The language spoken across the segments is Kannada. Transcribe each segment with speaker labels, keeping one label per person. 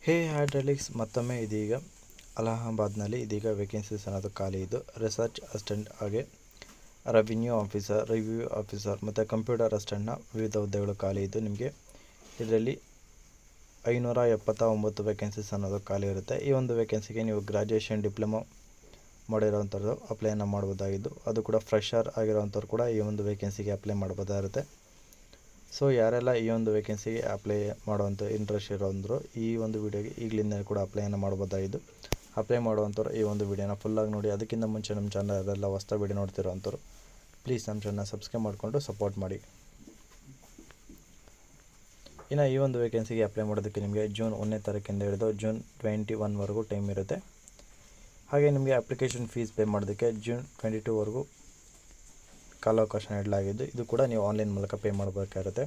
Speaker 1: ಹೇ ಹೈಡ್ರಾಲಿಕ್ಸ್ ಮತ್ತೊಮ್ಮೆ ಇದೀಗ ಅಲಹಾಬಾದ್ನಲ್ಲಿ ಇದೀಗ ವೇಕೆನ್ಸೀಸ್ ಅನ್ನೋದು ಖಾಲಿ ಇದ್ದು ರಿಸರ್ಚ್ ಅಸಿಸ್ಟೆಂಟ್ ಹಾಗೆ ರೆವಿನ್ಯೂ ಆಫೀಸರ್ ರಿವ್ಯೂ ಆಫೀಸರ್ ಮತ್ತು ಕಂಪ್ಯೂಟರ್ ಅಸಿಸ್ಟೆಂಟ್ನ ವಿವಿಧ ಹುದ್ದೆಗಳು ಖಾಲಿ ಇದ್ದು ನಿಮಗೆ ಇದರಲ್ಲಿ 579 ವೇಕೆನ್ಸೀಸ್ ಅನ್ನೋದು ಖಾಲಿ ಇರುತ್ತೆ. ಈ ಒಂದು ವೇಕೆನ್ಸಿಗೆ ನೀವು ಗ್ರ್ಯಾಜುಯೇಷನ್ ಡಿಪ್ಲೊಮೊ ಮಾಡಿರೋವಂಥದ್ದು ಅಪ್ಲೈಯನ್ನು ಮಾಡ್ಬೋದಾಗಿದ್ದು ಅದು ಕೂಡ ಫ್ರೆಷರ್ ಆಗಿರೋವಂಥವ್ರು ಕೂಡ ಈ ಒಂದು ವೇಕೆನ್ಸಿಗೆ ಅಪ್ಲೈ ಮಾಡ್ಬೋದಾಗಿರುತ್ತೆ. ಸೊ ಯಾರೆಲ್ಲ ಈ ಒಂದು ವೇಕೆನ್ಸಿಗೆ ಅಪ್ಲೈ ಮಾಡುವಂಥ ಇಂಟ್ರೆಸ್ಟ್ ಇರೋಂದ್ರು ಈ ಒಂದು ವಿಡಿಯೋಗೆ ಈಗಲಿಂದ ಕೂಡ ಅಪ್ಲೈಯನ್ನು ಮಾಡ್ಬೋದಾಗಿದ್ದು ಅಪ್ಲೈ ಮಾಡುವಂಥವ್ರು ಈ ಒಂದು ವಿಡಿಯೋನ ಫುಲ್ಲಾಗಿ ನೋಡಿ. ಅದಕ್ಕಿಂತ ಮುಂಚೆ ನಮ್ಮ ಚಾನಲ್ ಹೊಸ ವಿಡಿಯೋ ನೋಡ್ತಿರೋಂಥವ್ರು ಪ್ಲೀಸ್ ನಮ್ಮ ಚಾನಲ್ ಸಬ್ಸ್ಕ್ರೈಬ್ ಮಾಡಿಕೊಂಡು ಸಪೋರ್ಟ್ ಮಾಡಿ. ಇನ್ನು ಈ ಒಂದು ವೇಕೆನ್ಸಿಗೆ ಅಪ್ಲೈ ಮಾಡೋದಕ್ಕೆ ನಿಮಗೆ ಜೂನ್ 1ನೇ ತಾರೀಕಿಂದ ಹಿಡಿದು ಜೂನ್ 21ವರೆಗೂ ಟೈಮ್ ಇರುತ್ತೆ. ಹಾಗೆ ನಿಮಗೆ ಅಪ್ಲಿಕೇಶನ್ ಫೀಸ್ ಪೇ ಮಾಡೋದಕ್ಕೆ ಜೂನ್ 22ವರೆಗೂ ಕಾಲಾವಕಾಶ ನೀಡಲಾಗಿದ್ದು ಇದು ಕೂಡ ನೀವು ಆನ್ಲೈನ್ ಮೂಲಕ ಪೇ ಮಾಡಬೇಕಾಗಿರುತ್ತೆ.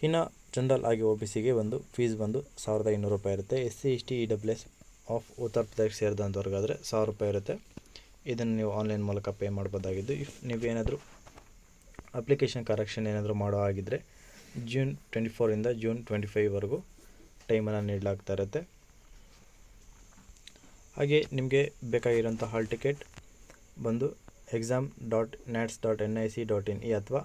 Speaker 1: ಇನ್ನು ಜನರಲ್ ಆಗಿ OBCಗೆ ಒಂದು ಫೀಸ್ ಬಂದು 1500 ರೂಪಾಯಿ ಇರುತ್ತೆ. SC ST EWS of Uttar Pradesh ಸೇರಿದಂಥವ್ರಿಗಾದರೆ 1000 ರೂಪಾಯಿ ಇರುತ್ತೆ. ಇದನ್ನು ನೀವು ಆನ್ಲೈನ್ ಮೂಲಕ ಪೇ ಮಾಡ್ಬೋದಾಗಿದ್ದು ಇಫ್ ನೀವೇನಾದರೂ ಅಪ್ಲಿಕೇಶನ್ ಕರೆಕ್ಷನ್ ಏನಾದರೂ ಮಾಡೋ ಆಗಿದ್ದರೆ ಜೂನ್ 24ಇಂದ ಜೂನ್ 25ವರೆಗೂ ಟೈಮನ್ನು ನೀಡಲಾಗ್ತಾ ಇರುತ್ತೆ. ಹಾಗೆ ನಿಮಗೆ ಬೇಕಾಗಿರೋಂಥ ಹಾಲ್ ಟಿಕೆಟ್ ಬಂದು exam.nats.nic.in ಅಥವಾ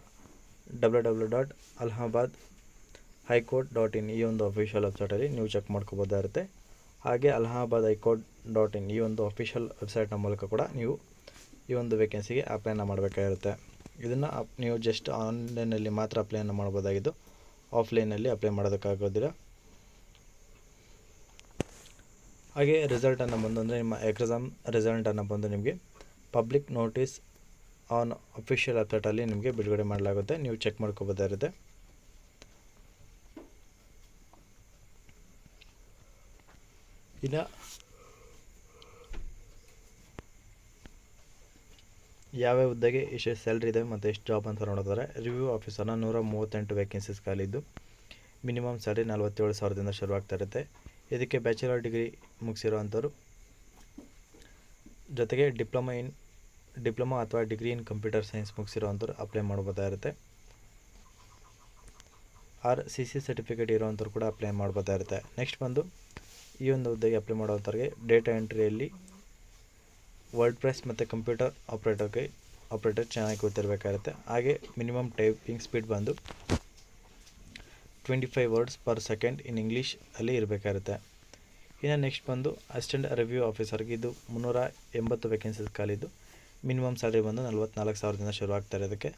Speaker 1: www.allahabadhighcourt.in ಈ ಒಂದು ಅಫಿಷಿಯಲ್ ವೆಬ್ಸೈಟಲ್ಲಿ ನೀವು ಚೆಕ್ ಮಾಡ್ಕೋಬೋದಾಗಿರುತ್ತೆ. ಹಾಗೆ ಅಲಹಾಬಾದ್ ಹೈಕೋರ್ಟ್.in ಈ ಒಂದು ಅಫಿಷಿಯಲ್ ವೆಬ್ಸೈಟ್ನ ಮೂಲಕ ಕೂಡ ನೀವು ಈ ಒಂದು ವೇಕೆನ್ಸಿಗೆ ಅಪ್ಲೈನ ಮಾಡಬೇಕಾಗಿರುತ್ತೆ. ಇದನ್ನು ನೀವು ಜಸ್ಟ್ ಆನ್ಲೈನಲ್ಲಿ ಮಾತ್ರ ಅಪ್ಲೈನ ಮಾಡ್ಬೋದಾಗಿದ್ದು ಆಫ್ಲೈನಲ್ಲಿ ಅಪ್ಲೈ ಮಾಡೋದಕ್ಕಾಗೋದಿಲ್ಲ. ಹಾಗೆ ರಿಸಲ್ಟನ್ನು ಬಂದು ಅಂದರೆ ನಿಮ್ಮ ಎಕ್ಸಾಮ್ ರಿಸಲ್ಟನ್ನು ಬಂದು ನಿಮಗೆ ಪಬ್ಲಿಕ್ ನೋಟಿಸ್ ಆನ್ ಅಫಿಷಿಯಲ್ ವೆಬ್ಸೈಟಲ್ಲಿ ನಿಮಗೆ ಬಿಡುಗಡೆ ಮಾಡಲಾಗುತ್ತೆ. ನೀವು ಚೆಕ್ ಮಾಡ್ಕೋಬೋದಾಗಿರುತ್ತೆ. ಇನ್ನು ಯಾವ್ಯಾವ ಹುದ್ದೆಗೆ ಎಷ್ಟು ಸ್ಯಾಲ್ರಿ ಇದೆ ಮತ್ತು ಎಷ್ಟು ಜಾಬ್ ಅಂತ ನೋಡಿದ್ರೆ ರಿವ್ಯೂ ಆಫೀಸರ್ನ 138 ವೇಕೆನ್ಸೀಸ್ ಖಾಲಿದ್ದು ಮಿನಿಮಮ್ ಸ್ಯಾಲ್ರಿ 47,000ದಿಂದ ಶುರುವಾಗ್ತಾ ಇರುತ್ತೆ. ಇದಕ್ಕೆ ಬ್ಯಾಚುಲರ್ ಡಿಗ್ರಿ ಮುಗಿಸಿರೋವಂಥವ್ರು ಜೊತೆಗೆ ಡಿಪ್ಲೊಮಾ ಅಥವಾ ಡಿಗ್ರಿ ಇನ್ ಕಂಪ್ಯೂಟರ್ ಸೈನ್ಸ್ ಮುಗಿಸಿರೋವಂಥವ್ರು ಅಪ್ಲೈ ಮಾಡ್ಬೋದಾಗಿರುತ್ತೆ. CC ಸರ್ಟಿಫಿಕೇಟ್ ಇರೋವಂಥವ್ರು ಕೂಡ ಅಪ್ಲೈ ಮಾಡ್ಬೋದಾಗಿರುತ್ತೆ. ನೆಕ್ಸ್ಟ್ ಬಂದು ಈ ಒಂದು ಹುದ್ದೆಗೆ ಅಪ್ಲೈ ಮಾಡೋವಂಥವ್ರಿಗೆ ಡೇಟಾ ಎಂಟ್ರಿಯಲ್ಲಿ ವರ್ಡ್ ಪ್ರೆಸ್ ಮತ್ತು ಕಂಪ್ಯೂಟರ್ ಆಪ್ರೇಟರ್ ಚೆನ್ನಾಗಿ ಗೊತ್ತಿರಬೇಕಾಗಿರುತ್ತೆ. ಹಾಗೆ ಮಿನಿಮಮ್ ಟೈಪಿಂಗ್ ಸ್ಪೀಡ್ ಬಂದು 25 words per second in English ಅಲ್ಲಿ ಇರಬೇಕಾಗಿರುತ್ತೆ. ಇನ್ನು ನೆಕ್ಸ್ಟ್ ಬಂದು ಅಸಿಸ್ಟೆಂಟ್ ರಿವ್ಯೂ ಆಫೀಸರ್ಗೆ ಇದು 380 ವೇಕೆನ್ಸೀಸ್ ಖಾಲಿದ್ದು ಮಿನಿಮಮ್ ಸ್ಯಾಲ್ರಿ ಬಂದು 44,000ದಿಂದ ಶುರುವಾಗ್ತಾ ಇರೋದಕ್ಕೆ.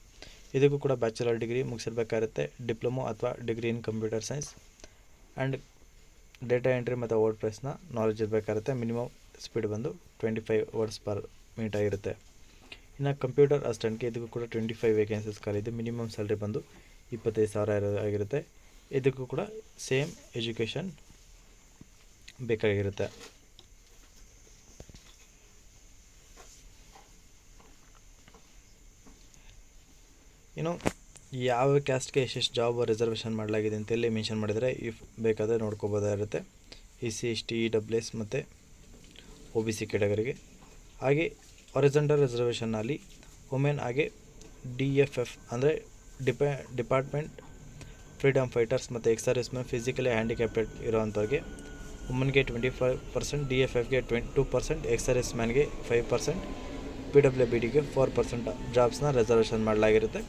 Speaker 1: ಇದಕ್ಕೂ ಕೂಡ ಬ್ಯಾಚುಲರ್ ಡಿಗ್ರಿ ಮುಗಿಸಿರ್ಬೇಕಾಗಿರುತ್ತೆ. ಡಿಪ್ಲೊಮೊ ಅಥವಾ degree in computer science and data entry ಮತ್ತು ವರ್ಡ್ ಪ್ರೆಸ್ನ ನಾಲೆಜ್ ಇರಬೇಕಾಗುತ್ತೆ. ಮಿನಿಮಮ್ ಸ್ಪೀಡ್ ಬಂದು 25 ವರ್ಡ್ಸ್ ಪರ್ ಮಿನಿಟ್ ಆಗಿರುತ್ತೆ. ಇನ್ನು ಕಂಪ್ಯೂಟರ್ ಅಸಿಸ್ಟೆಂಟ್ಗೆ ಇದಕ್ಕೂ ಕೂಡ 25 ವೇಕೆನ್ಸೀಸ್ ಖಾಲಿದ್ದು ಮಿನಿಮಮ್ ಸ್ಯಾಲ್ರಿ ಬಂದು 25,000 ಆಗಿರುತ್ತೆ. ಇದಕ್ಕೂ ಕೂಡ ಸೇಮ್ ಎಜುಕೇಷನ್ ಬೇಕಾಗಿರುತ್ತೆ. ಇನ್ನು ಯಾವ ಕ್ಯಾಸ್ಟ್ಗೆ ಎಷ್ಟೆಷ್ಟು ಜಾಬ್ ರಿಸರ್ವೇಷನ್ ಮಾಡಲಾಗಿದೆ ಅಂತೇಳಿ ಮೆನ್ಷನ್ ಮಾಡಿದರೆ ಇಫ್ ಬೇಕಾದರೆ ನೋಡ್ಕೋಬೋದಾಗಿರುತ್ತೆ. SC ST EWS ಮತ್ತು OBC ಕ್ಯಾಟಗರಿಗೆ. ಹಾಗೆ ಹಾರಿಜಾಂಟಲ್ ರಿಸರ್ವೇಷನ್ನಲ್ಲಿ ವುಮೆನ್ ಹಾಗೆ DFF ಅಂದರೆ ಡಿಪಾರ್ಟ್ಮೆಂಟ್ ಫ್ರೀಡಮ್ ಫೈಟರ್ಸ್ ಮತ್ತು ಎಕ್ಸ್ ಮ್ಯಾನ್ ಫಿಸಿಕಲಿ ಹ್ಯಾಂಡಿಕ್ಯಾಪ್ಟೆಡ್ ಇರೋವಂಥವ್ರಿಗೆ ವುಮನ್ಗೆ 25%, DFFಗೆ 2%, ಎಕ್ಸ್ ಮ್ಯಾನ್ಗೆ 5%, PWBDಗೆ 4% ಜಾಬ್ಸ್ನ ರಿಸರ್ವೇಷನ್ ಮಾಡಲಾಗಿರುತ್ತೆ.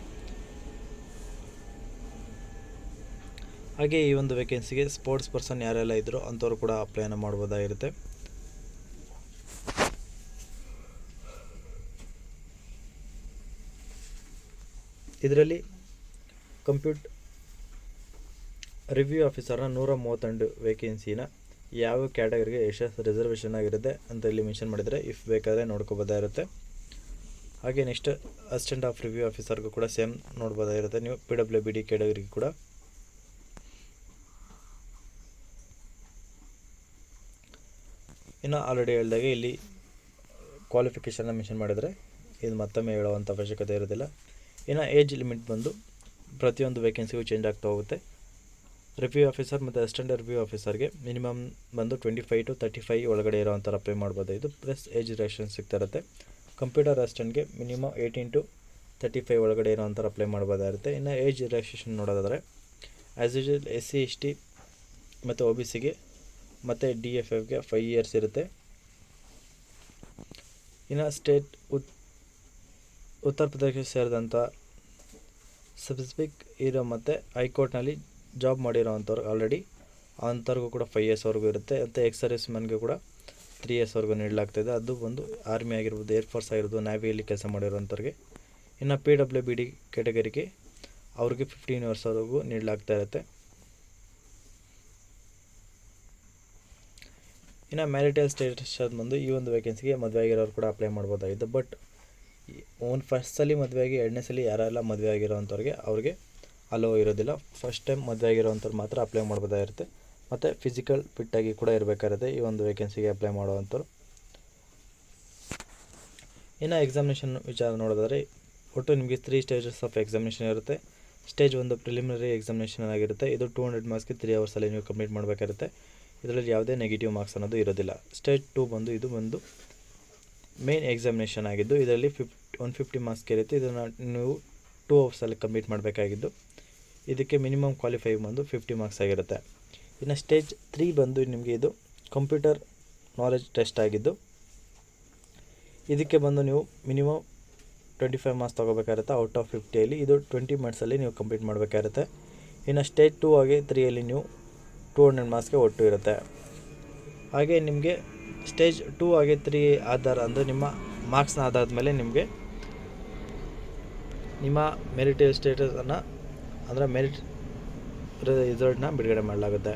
Speaker 1: ಹಾಗೆ ಈ ಒಂದು ವೇಕೆನ್ಸಿಗೆ ಸ್ಪೋರ್ಟ್ಸ್ ಪರ್ಸನ್ ಯಾರೆಲ್ಲ ಇದ್ದರೂ ಅಂಥವ್ರು ಕೂಡ ಅಪ್ಲೈನ ಮಾಡ್ಬೋದಾಗಿರುತ್ತೆ. ಇದರಲ್ಲಿ ರಿವ್ಯೂ ಆಫೀಸರ್ನ 132 ವೇಕೆನ್ಸಿನ ಯಾವ ಕ್ಯಾಟಗರಿಗೆ ಎಷ್ಟು ರಿಸರ್ವೇಷನ್ ಆಗಿರುತ್ತೆ ಅಂತ ಇಲ್ಲಿ ಮೆನ್ಷನ್ ಮಾಡಿದರೆ ಇಫ್ ಬೇಕಾದರೆ ನೋಡ್ಕೋಬೋದಾಗಿರುತ್ತೆ. ಹಾಗೆ ನೆಕ್ಸ್ಟ್ ಅಸಿಸ್ಟೆಂಟ್ ಆಫ್ ರಿವ್ಯೂ ಆಫೀಸರ್ಗೂ ಕೂಡ ಸೇಮ್ ನೋಡ್ಬೋದಾಗಿರುತ್ತೆ. ನೀವು PWBD ಕ್ಯಾಟಗರಿಗೆ ಕೂಡ. ಇನ್ನು ಆಲ್ರೆಡಿ ಹೇಳಿದಾಗೆ ಇಲ್ಲಿ ಕ್ವಾಲಿಫಿಕೇಷನ್ನ ಮೆನ್ಷನ್ ಮಾಡಿದರೆ ಇದು ಮತ್ತೊಮ್ಮೆ ಹೇಳುವಂಥ ಅವಶ್ಯಕತೆ ಇರೋದಿಲ್ಲ. ಇನ್ನು ಏಜ್ ಲಿಮಿಟ್ ಬಂದು ಪ್ರತಿಯೊಂದು ವೇಕೆನ್ಸಿಗೂ ಚೇಂಜ್ ಆಗ್ತಾ ಹೋಗುತ್ತೆ. ರಿವ್ಯೂ ಆಫೀಸರ್ ಮತ್ತು ಅಸಿಸ್ಟೆಂಟ್ ರಿವ್ಯೂ ಆಫೀಸರ್ಗೆ ಮಿನಿಮಮ್ ಬಂದು 25 to 35 ಒಳಗಡೆ ಇರೋವಂಥ ಅಪ್ಲೈ ಮಾಡ್ಬೋದು. ಇದು ಪ್ಲಸ್ ಏಜ್ ರಿಸ್ಟ್ರಿಕ್ಷನ್ಸ್ ಸಿಗ್ತಾ ಇರುತ್ತೆ. ಕಂಪ್ಯೂಟರ್ ಅಸಿಸ್ಟೆಂಟ್ಗೆ ಮಿನಿಮಮ್ 18 to 35 ಒಳಗಡೆ ಇರೋವಂಥ ಅಪ್ಲೈ ಮಾಡ್ಬೋದಾಗಿರುತ್ತೆ. ಇನ್ನು ಏಜ್ ರಿಲ್ಯಾಕ್ಸೇಷನ್ ನೋಡೋದಾದರೆ ಆ್ಯಸ್ ಯೂಶುವಲ್ SC ST ಮತ್ತು OBCಗೆ ಮತ್ತು DFFಗೆ 5 ಇಯರ್ಸ್ ಇರುತ್ತೆ. ಇನ್ನು ಸ್ಟೇಟ್ ಉತ್ತರ ಪ್ರದೇಶ ಸೇರಿದಂಥ ಸ್ಪೆಸಿಫಿಕ್ ಇರೋ ಮತ್ತು ಹೈಕೋರ್ಟ್ನಲ್ಲಿ ಜಾಬ್ ಮಾಡಿರೋವಂಥವ್ರು ಆಲ್ರೆಡಿ ಅಂಥವ್ರಿಗೂ ಕೂಡ 5 ಇಯರ್ಸ್ವರೆಗೂ ಇರುತ್ತೆ. ಮತ್ತು ಎಕ್ಸ್ ಸರ್ವಿಸ್ ಮ್ಯಾನ್ಗೆ ಕೂಡ 3 ಇಯರ್ಸ್ವರೆಗೂ ನೀಡಲಾಗ್ತಾಯಿದೆ. ಅದು ಬಂದು ಆರ್ಮಿ ಆಗಿರ್ಬೋದು, ಏರ್ಫೋರ್ಸ್ ಆಗಿರ್ಬೋದು, ನ್ಯಾವಿಯಲ್ಲಿ ಕೆಲಸ ಮಾಡಿರೋವಂಥವ್ರಿಗೆ. ಇನ್ನು PWBD ಕ್ಯಾಟಗರಿಗೆ ಅವ್ರಿಗೆ 15 ಇಯರ್ಸ್ವರೆಗೂ ನೀಡಲಾಗ್ತಾ ಇರುತ್ತೆ. ಇನ್ನು ಮ್ಯಾರಿಟಲ್ ಸ್ಟೇಟಸ್ ಬಂದು ಈ ಒಂದು ವೇಕೆನ್ಸಿಗೆ ಮದುವೆ ಆಗಿರೋರು ಕೂಡ ಅಪ್ಲೈ ಮಾಡ್ಬೋದಾಗಿತ್ತು. ಬಟ್ ಫಸ್ಟ್ ಸಲ ಮದುವೆ ಆಗಿ 2ನೇ ಸಲ ಯಾರೆಲ್ಲ ಮದುವೆ ಆಗಿರೋವಂಥವ್ರಿಗೆ ಅವ್ರಿಗೆ ಅಲೋ ಇರೋದಿಲ್ಲ. ಫಸ್ಟ್ ಟೈಮ್ ಮದುವೆ ಆಗಿರೋವಂಥವ್ರು ಮಾತ್ರ ಅಪ್ಲೈ ಮಾಡ್ಬೋದಾಗಿರುತ್ತೆ. ಮತ್ತು ಫಿಸಿಕಲ್ ಫಿಟ್ಟಾಗಿ ಕೂಡ ಇರಬೇಕಾಗುತ್ತೆ ಈ ಒಂದು ವೇಕೆನ್ಸಿಗೆ ಅಪ್ಲೈ ಮಾಡುವಂಥವ್ರು. ಇನ್ನು ಎಕ್ಸಾಮಿನೇಷನ್ ವಿಚಾರ ನೋಡೋದಾದರೆ ಒಟ್ಟು ನಿಮಗೆ 3 ಸ್ಟೇಜಸ್ ಆಫ್ ಎಕ್ಸಾಮಿನೇಷನ್ ಇರುತ್ತೆ. ಸ್ಟೇಜ್ 1 ಪ್ರಿಲಿಮಿನರಿ ಎಕ್ಸಾಮಿನೇಷನ್ ಆಗಿರುತ್ತೆ. ಇದು 200 ಮಾರ್ಕ್ಸ್ಗೆ 3 ಅವರ್ಸಲ್ಲಿ ನೀವು ಕಂಪ್ಲೀಟ್ ಮಾಡಬೇಕಾಗುತ್ತೆ. ಇದರಲ್ಲಿ ಯಾವುದೇ ನೆಗೆಟಿವ್ ಮಾರ್ಕ್ಸ್ ಅನ್ನೋದು ಇರೋದಿಲ್ಲ. ಸ್ಟೇಜ್ 2 ಇದು ಒಂದು ಮೇನ್ ಎಕ್ಸಾಮಿನೇಷನ್ ಆಗಿದ್ದು ಇದರಲ್ಲಿ 150 ಮಾರ್ಕ್ಸ್ಗೆ ಇರುತ್ತೆ. ಇದನ್ನು ನೀವು 2 ಅವರ್ಸಲ್ಲಿ ಕಂಪ್ಲೀಟ್ ಮಾಡಬೇಕಾಗಿದ್ದು ಇದಕ್ಕೆ ಮಿನಿಮಮ್ ಕ್ವಾಲಿಫೈ 50 ಮಾರ್ಕ್ಸ್ ಆಗಿರುತ್ತೆ. ಇನ್ನು ಸ್ಟೇಜ್ 3 ನಿಮಗೆ ಇದು ಕಂಪ್ಯೂಟರ್ ನಾಲೆಜ್ ಟೆಸ್ಟ್ ಆಗಿದ್ದು ಇದಕ್ಕೆ ನೀವು ಮಿನಿಮಮ್ 25 ಮಾರ್ಕ್ಸ್ ತೊಗೋಬೇಕಾಗುತ್ತೆ ಔಟ್ ಆಫ್ 50. ಇದು 20 ಮಿನಿಟ್ಸಲ್ಲಿ ನೀವು ಕಂಪ್ಲೀಟ್ ಮಾಡಬೇಕಾಗುತ್ತೆ. ಇನ್ನು ಸ್ಟೇಜ್ 2 ಹಾಗೆ 3 ನೀವು 200 ಮಾರ್ಕ್ಸ್ಗೆ ಒಟ್ಟು ಇರುತ್ತೆ. ಹಾಗೆ ನಿಮಗೆ ಸ್ಟೇಜ್ 2 ಹಾಗೆ 3 ಆಧಾರ ಅಂದರೆ ನಿಮ್ಮ ಮಾರ್ಕ್ಸ್ನ ಆಧಾರದ ಮೇಲೆ ನಿಮಗೆ ನಿಮ್ಮ ಮೆರಿಟ್ ಸ್ಟೇಟಸನ್ನು ಅಂದರೆ ಮೆರಿಟ್ ರಿಸಲ್ಟ್ನ ಬಿಡುಗಡೆ ಮಾಡಲಾಗುತ್ತೆ.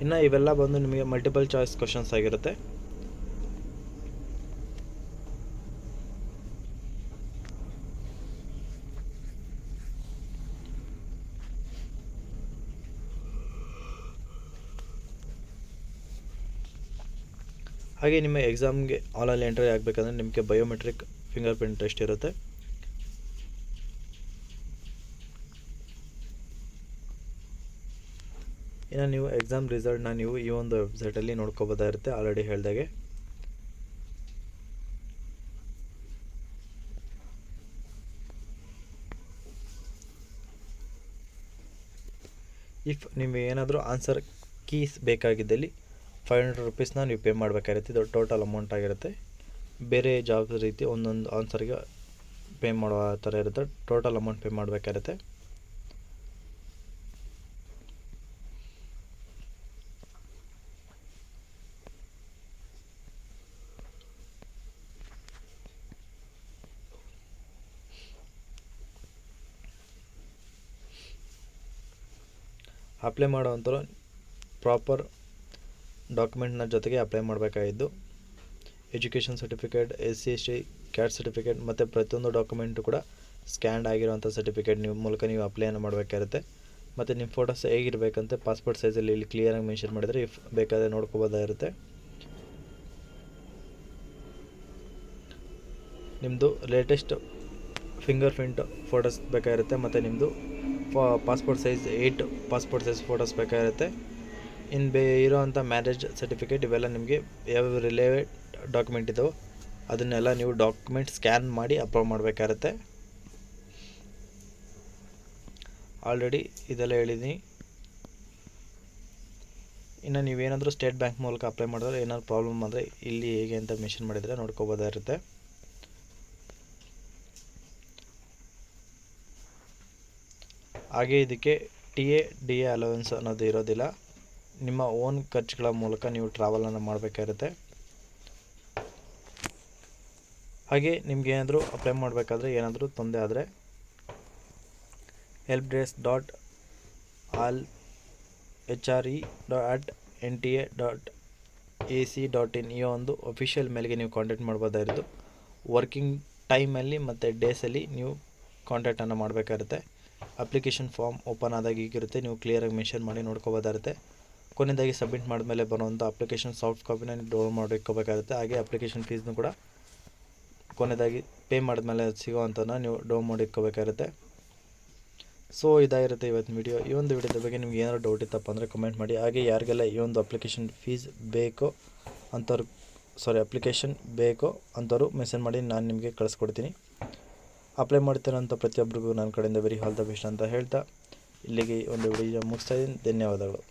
Speaker 1: ಇನ್ನು ಇವೆಲ್ಲ ನಿಮಗೆ ಮಲ್ಟಿಪಲ್ ಚಾಯ್ಸ್ ಕ್ವಶನ್ಸ್ ಆಗಿರುತ್ತೆ. ಹಾಗೆ ನಿಮ್ಮ ಎಕ್ಸಾಮ್ಗೆ ಆನ್ಲೈನ್ ಎಂಟ್ರಿ ಆಗಬೇಕಂದ್ರೆ ನಿಮಗೆ ಬಯೋಮೆಟ್ರಿಕ್ ಫಿಂಗರ್ ಪ್ರಿಂಟ್ ಟೆಸ್ಟ್ ಇರುತ್ತೆ. ಇನ್ನು ನೀವು ಎಕ್ಸಾಮ್ ರಿಸಲ್ಟ್ನ ನೀವು ಈ ಒಂದು ವೆಬ್ಸೈಟಲ್ಲಿ ನೋಡ್ಕೋಬೋದಾಗಿರುತ್ತೆ ಆಲ್ರೆಡಿ ಹೇಳಿದಾಗೆ. ಇಫ್ ನಿಮಗೆ ಏನಾದರೂ ಆನ್ಸರ್ ಕೀಸ್ ಬೇಕಾಗಿದ್ದಲ್ಲಿ 500 ರುಪೀಸ್ನ ನೀವು ಪೇ ಮಾಡಬೇಕಾಗಿರುತ್ತೆ. ಇದು ಟೋಟಲ್ ಅಮೌಂಟ್ ಆಗಿರುತ್ತೆ. ಬೇರೆ ಜಾಬ್ ರೀತಿ ಒಂದೊಂದು ಆನ್ಸರ್ಗೆ ಪೇ ಮಾಡುವ ಥರ ಇರುತ್ತೆ. ಟೋಟಲ್ ಅಮೌಂಟ್ ಪೇ ಮಾಡಬೇಕಾಗಿರುತ್ತೆ. ಅಪ್ಲೈ ಮಾಡೋವಂಥವ್ರು ಪ್ರಾಪರ್ ಡಾಕ್ಯುಮೆಂಟ್ನ ಜೊತೆಗೆ ಅಪ್ಲೈ ಮಾಡಬೇಕಾಗಿದ್ದು education certificate, SC/ST caste certificate ಮತ್ತು ಪ್ರತಿಯೊಂದು ಡಾಕ್ಯುಮೆಂಟು ಕೂಡ ಸ್ಕ್ಯಾನ್ಡ್ ಆಗಿರೋವಂಥ ಸರ್ಟಿಫಿಕೇಟ್ ಮೂಲಕ ನೀವು ಅಪ್ಲೈಯನ್ನು ಮಾಡಬೇಕಾಗಿರುತ್ತೆ. ಮತ್ತು ನಿಮ್ಮ ಫೋಟೋಸ್ ಹೇಗಿರಬೇಕಂತೆ ಪಾಸ್ಪೋರ್ಟ್ ಸೈಜಲ್ಲಿ ಇಲ್ಲಿ ಕ್ಲಿಯರಾಗಿ ಮೆನ್ಷನ್ ಮಾಡಿದರೆ ಇಫ್ ಬೇಕಾದರೆ ನೋಡ್ಕೋಬೋದಾಗಿರುತ್ತೆ. ನಿಮ್ಮದು ಲೇಟೆಸ್ಟ್ ಫಿಂಗರ್ ಪ್ರಿಂಟ್ ಫೋಟೋಸ್ ಬೇಕಾಗಿರುತ್ತೆ. ಮತ್ತು ನಿಮ್ಮದು passport size 8 passport size photos ಬೇಕಾಗಿರುತ್ತೆ. ಇನ್ನು ಇರೋವಂಥ ಮ್ಯಾರೇಜ್ ಸರ್ಟಿಫಿಕೇಟ್ ಇವೆಲ್ಲ ನಿಮಗೆ ಯಾವ ರಿಲೇವೆಡ್ ಡಾಕ್ಯುಮೆಂಟ್ ಇದ್ದಾವೆ ಅದನ್ನೆಲ್ಲ ನೀವು ಡಾಕ್ಯುಮೆಂಟ್ ಸ್ಕ್ಯಾನ್ ಮಾಡಿ ಅಪ್ಲೋಡ್ ಮಾಡಬೇಕಾಗುತ್ತೆ. ಆಲ್ರೆಡಿ ಇದೆಲ್ಲ ಹೇಳಿದ್ದೀನಿ. ಇನ್ನು ನೀವೇನಾದರೂ ಸ್ಟೇಟ್ ಬ್ಯಾಂಕ್ ಮೂಲಕ ಅಪ್ಲೈ ಮಾಡಿದ್ರೆ ಏನಾದ್ರು ಪ್ರಾಬ್ಲಮ್ ಅಂದರೆ ಇಲ್ಲಿ ಹೇಗೆ ಅಂತ ಮೆನ್ಷನ್ ಮಾಡಿದರೆ ನೋಡ್ಕೋಬೋದಾಗಿರುತ್ತೆ. ಹಾಗೆ ಇದಕ್ಕೆ TA DA ಅಲವೆನ್ಸ್ ಅನ್ನೋದು ಇರೋದಿಲ್ಲ. ನಿಮ್ಮ ಓನ್ ಖರ್ಚುಗಳ ಮೂಲಕ ನೀವು ಟ್ರಾವೆಲನ್ನು ಮಾಡಬೇಕಾಗಿರುತ್ತೆ. ಹಾಗೆ ನಿಮ್ಗೆ ಏನಾದರೂ ಅಪ್ಲೈ ಮಾಡಬೇಕಾದ್ರೆ ಏನಾದರೂ ತೊಂದರೆ ಆದರೆ helpdesk.hre@nta.ac.in ಈ ಒಂದು ಅಫಿಷಿಯಲ್ ಮೇಲ್ಗೆ ನೀವು ಕಾಂಟ್ಯಾಕ್ಟ್ ಮಾಡ್ಬೋದಾಗಿರೋದು. ವರ್ಕಿಂಗ್ ಟೈಮಲ್ಲಿ ಮತ್ತು ಡೇಸಲ್ಲಿ ನೀವು ಕಾಂಟ್ಯಾಕ್ಟನ್ನು ಮಾಡಬೇಕಾಗುತ್ತೆ. ಅಪ್ಲಿಕೇಶನ್ ಫಾರ್ಮ್ ಓಪನ್ ಆದಾಗ ಹೀಗಿರುತ್ತೆ, ನೀವು ಕ್ಲಿಯರಾಗಿ ಮೆನ್ಷನ್ ಮಾಡಿ ನೋಡ್ಕೋಬೋದಾಗಿರುತ್ತೆ. ಕೊನೆಯದಾಗಿ ಸಬ್ಮಿಟ್ ಮಾಡಿದ್ಮೇಲೆ ಬರುವಂಥ ಅಪ್ಲಿಕೇಶನ್ ಸಾಫ್ಟ್ ಕಾಪಿನ ನೀವು ಡೌನ್ಲೋಡ್ ಮಾಡಿಟ್ಕೋಬೇಕಾಗುತ್ತೆ. ಹಾಗೆ ಅಪ್ಲಿಕೇಶನ್ ಫೀಸ್ನು ಕೂಡ ಕೊನೆಯದಾಗಿ ಪೇ ಮಾಡಿದ್ಮೇಲೆ ಸಿಗೋವಂಥನ್ನ ನೀವು ಡೌನ್ ಮಾಡಿಟ್ಕೋಬೇಕಾಗುತ್ತೆ. ಸೊ ಇದಾಗಿರುತ್ತೆ ಇವತ್ತಿನ ವಿಡಿಯೋ. ಈ ಒಂದು ವಿಡಿಯೋದ ಬಗ್ಗೆ ನಿಮ್ಗೆ ಏನಾದರೂ ಡೌಟ್ ಇತ್ತಪ್ಪ ಅಂದರೆ ಕಮೆಂಟ್ ಮಾಡಿ. ಹಾಗೆ ಯಾರಿಗೆಲ್ಲ ಈ ಒಂದು ಅಪ್ಲಿಕೇಶನ್ ಫೀಸ್ ಬೇಕೋ ಅಂಥವ್ರು ಅಪ್ಲಿಕೇಶನ್ ಬೇಕೋ ಅಂಥವ್ರು ಮೆಸೇಜ್ ಮಾಡಿ, ನಾನು ನಿಮಗೆ ಕಳಿಸ್ಕೊಡ್ತೀನಿ. ಅಪ್ಲೈ ಮಾಡ್ತೀರಂಥ ಪ್ರತಿಯೊಬ್ಬರಿಗೂ ನನ್ನ ಕಡೆಯಿಂದ ವೆರಿ ಆಲ್ ದ ಬೆಸ್ಟ್ ಅಂತ ಹೇಳ್ತಾ ಇಲ್ಲಿಗೆ ಒಂದು ವಿಡಿಯೋ ಮುಗಿಸ್ತಾ ಇದ್ದೀನಿ. ಧನ್ಯವಾದಗಳು.